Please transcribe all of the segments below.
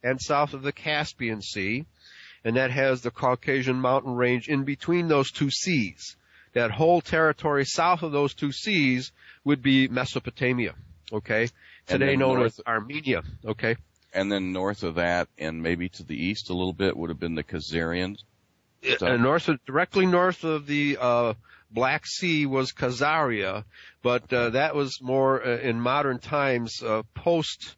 and south of the Caspian Sea, and that has the Caucasian mountain range in between those two seas. That whole territory south of those two seas would be Mesopotamia, okay? Today known as Armenia, okay? And then north of that, and maybe to the east a little bit, would have been the Khazarians. Directly north of the Black Sea was Khazaria, but that was more in modern times post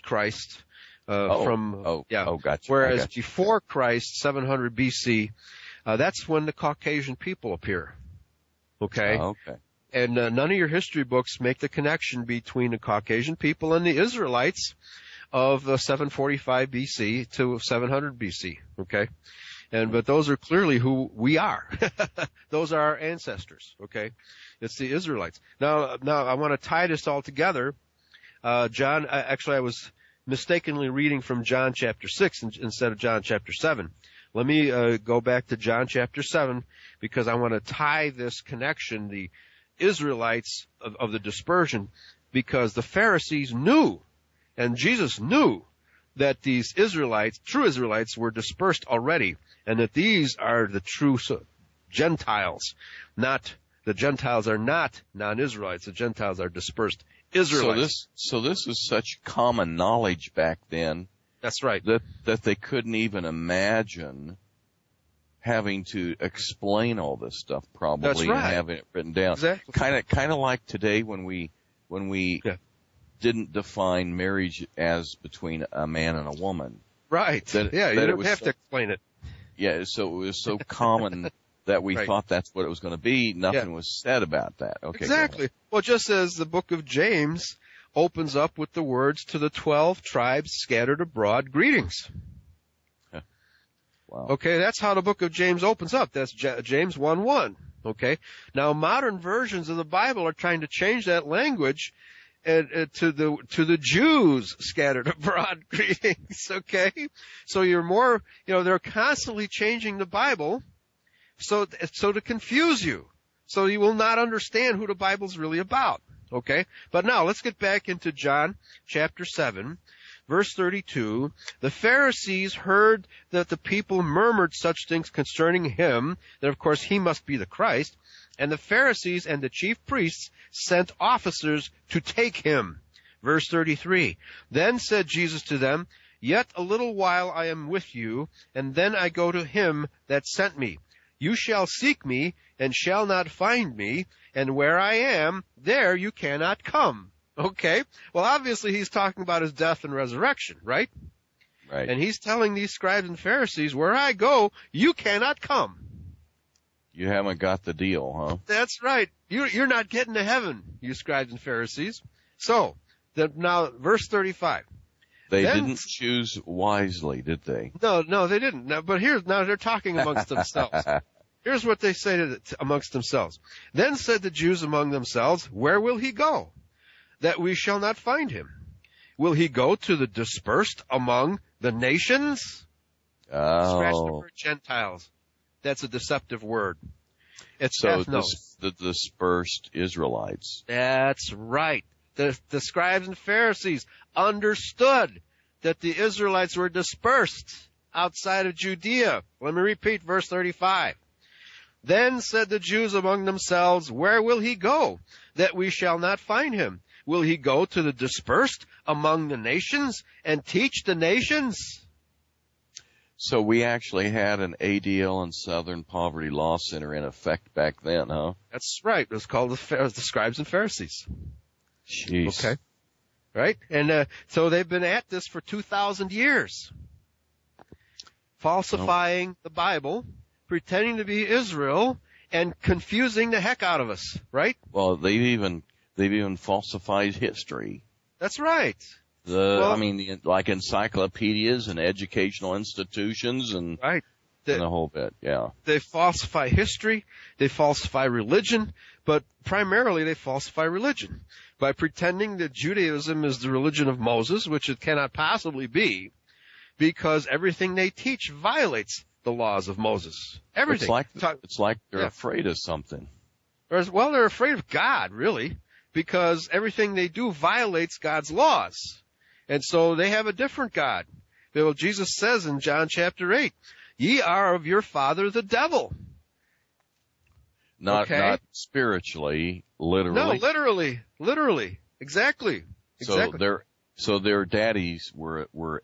Christ. Gotcha. Whereas before Christ, 700 BC, that's when the Caucasian people appear. Okay. Okay. And none of your history books make the connection between the Caucasian people and the Israelites of 745 BC to 700 BC. Okay. But those are clearly who we are. Those are our ancestors. Okay. It's the Israelites. Now I want to tie this all together. John, actually I was mistakenly reading from John chapter 6 instead of John chapter 7. Let me go back to John chapter 7 because I want to tie this connection, the Israelites of the dispersion, because the Pharisees knew, and Jesus knew, that these Israelites, true Israelites, were dispersed already, and that these are the true Gentiles. The Gentiles are not non-Israelites. The Gentiles are dispersed Israelites. So this is such common knowledge back then. That's right. That they couldn't even imagine having to explain all this stuff probably. That's right. And having it written down. Exactly. Kind of like today when we didn't define marriage as between a man and a woman. Right. You don't have to explain it. Yeah, so it was so common that we thought that's what it was going to be. Nothing was said about that. Okay. Exactly. Well, just as the book of James opens up with the words, to the 12 tribes scattered abroad, greetings. Wow. Okay, that's how the book of James opens up. That's James 1:1. Okay. Now, modern versions of the Bible are trying to change that language to the Jews scattered abroad, greetings. Okay. So you're more, they're constantly changing the Bible so to confuse you, so you will not understand who the Bible's really about. Okay. But now let's get back into John chapter 7. Verse 32, the Pharisees heard that the people murmured such things concerning him, that of course he must be the Christ, and the Pharisees and the chief priests sent officers to take him. Verse 33, then said Jesus to them, yet a little while I am with you, and then I go to him that sent me. You shall seek me, and shall not find me, and where I am, there you cannot come. Okay. Well, obviously he's talking about his death and resurrection, right? Right. And he's telling these scribes and Pharisees, where I go, you cannot come. You haven't got the deal, huh? That's right. You're not getting to heaven, you scribes and Pharisees. So, now, verse 35. They didn't choose wisely, did they? No, they didn't. Now they're talking amongst themselves. Here's what they say amongst themselves. Then said the Jews among themselves, where will he go? That we shall not find him. Will he go to the dispersed among the nations? Scratch the word Gentiles. That's a deceptive word. It's the dispersed Israelites. That's right. The scribes and Pharisees understood that the Israelites were dispersed outside of Judea. Let me repeat verse 35. Then said the Jews among themselves, where will he go? That we shall not find him. Will he go to the dispersed among the nations and teach the nations? So we actually had an ADL and Southern Poverty Law Center in effect back then, huh? That's right. It was called the Scribes and Pharisees. Jeez. Okay. Right? And so they've been at this for 2,000 years. Falsifying the Bible, pretending to be Israel, and confusing the heck out of us, right? Well, they've even falsified history. That's right. Like encyclopedias and educational institutions and the whole bit, yeah. They falsify history, they falsify religion, but primarily they falsify religion by pretending that Judaism is the religion of Moses, which it cannot possibly be, because everything they teach violates the laws of Moses. Everything. It's like they're afraid of something. Well, they're afraid of God, really, because everything they do violates God's laws. And so they have a different God. Well, Jesus says in John chapter 8, ye are of your father the devil. Not spiritually, literally. No, literally. Exactly. So their daddies were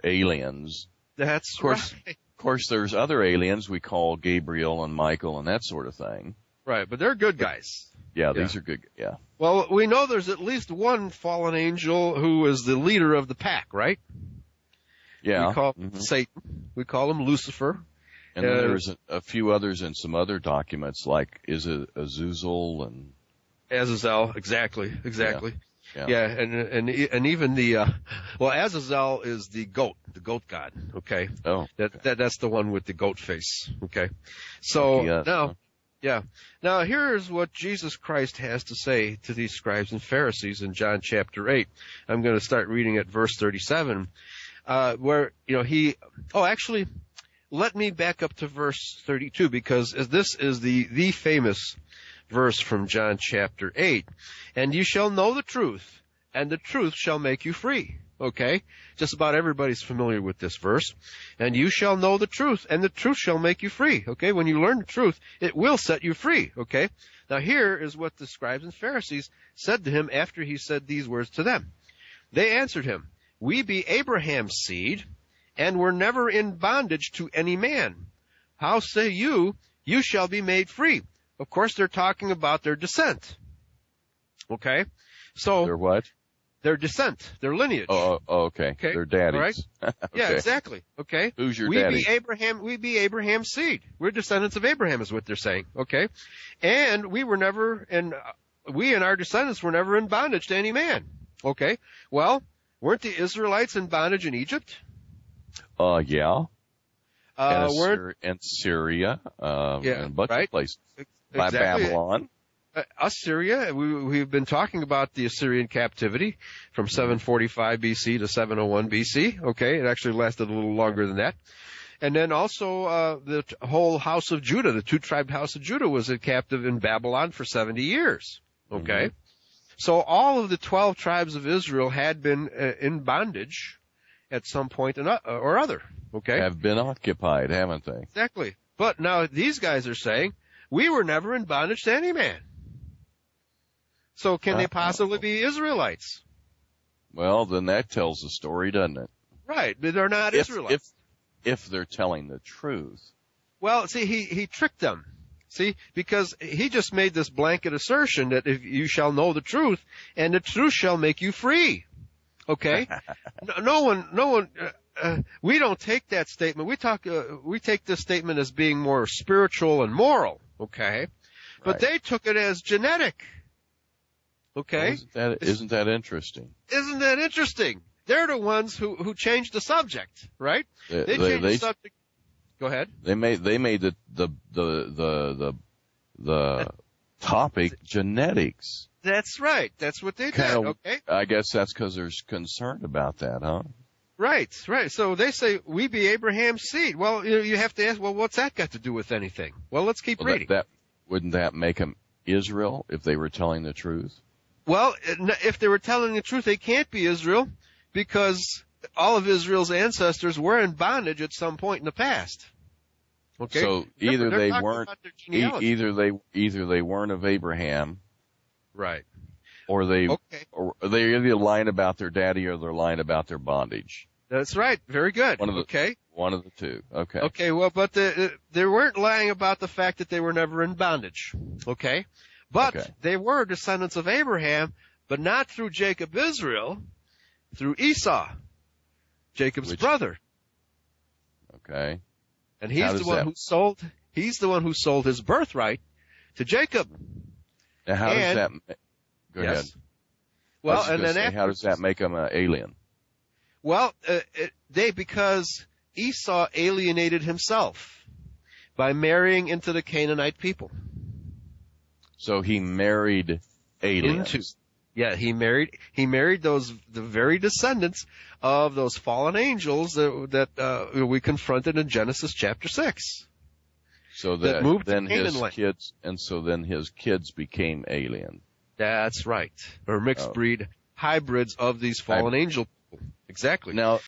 aliens. That's right. Of course, there's other aliens we call Gabriel and Michael and that sort of thing. Right, but they're good guys. Yeah, these are good. Yeah. Well, we know there's at least one fallen angel who is the leader of the pack, right? Yeah. We call him Satan. We call him Lucifer. And then there's a few others in some other documents, like is it Azazel and Azazel? Exactly. Yeah. And even Azazel is the goat god. Okay. Oh. That's the one with the goat face. Okay. So now here's what Jesus Christ has to say to these scribes and Pharisees in John chapter 8. I'm going to start reading at verse 37, where let me back up to verse 32, because this is the famous verse from John chapter 8. And you shall know the truth, and the truth shall make you free. Okay? Just about everybody's familiar with this verse. And you shall know the truth, and the truth shall make you free. Okay? When you learn the truth, it will set you free. Okay? Now here is what the scribes and Pharisees said to him after he said these words to them. They answered him, we be Abraham's seed, and were never in bondage to any man. How say you, you shall be made free? Of course, they're talking about their descent. Okay? So. Their what? Their descent, their lineage. Oh, okay. Their daddies. Right? Okay. Yeah, exactly. Okay? Who's your daddy? We be Abraham's seed. We're descendants of Abraham is what they're saying. Okay? And we and our descendants were never in bondage to any man. Okay? Well, weren't the Israelites in bondage in Egypt? Yeah. And Syria, and a bunch of places. By Babylon. Assyria, we've been talking about the Assyrian captivity from 745 BC to 701 BC. Okay, it actually lasted a little longer than that. And then also the whole house of Judah, the two-tribed house of Judah, was captive in Babylon for 70 years. Okay? Mm-hmm. So all of the 12 tribes of Israel had been in bondage at some point or other. Okay? Have been occupied, haven't they? Exactly. But now these guys are saying, we were never in bondage to any man. So can they possibly be Israelites? Well, then that tells the story, doesn't it? Right, but they're not Israelites. If they're telling the truth. Well, see, he tricked them. See, because he just made this blanket assertion that if you shall know the truth, and the truth shall make you free. Okay? No one, we don't take that statement. We take this statement as being more spiritual and moral. Okay? But they took it as genetic. Okay? Isn't that interesting? Isn't that interesting? They're the ones who changed the subject, right? They changed the subject. Go ahead. They made the topic genetics. That's right. That's what they did. Okay. I guess that's because there's concern about that, huh? Right. So they say, we be Abraham's seed. Well, you have to ask, well, what's that got to do with anything? Well, let's keep reading. Wouldn't that make them Israel if they were telling the truth? Well, if they were telling the truth, they can't be Israel because all of Israel's ancestors were in bondage at some point in the past. Okay. So either they weren't of Abraham, right? Or they're either lying about their daddy or they're lying about their bondage. That's right. Very good. One of the two. Okay. Okay. Well, but they weren't lying about the fact that they were never in bondage. Okay. But they were descendants of Abraham, but not through Jacob Israel, through Esau, Jacob's brother. Okay. And he's the one who sold his birthright to Jacob. Now how does that go ahead. Well, how does that make him an alien? Well, because Esau alienated himself by marrying into the Canaanite people. So he married aliens. He married the very descendants of those fallen angels that we confronted in Genesis chapter 6. So that moved then his kids, and so then his kids became alien. That's right. Or mixed breed hybrids of these fallen angel people. Exactly. Now,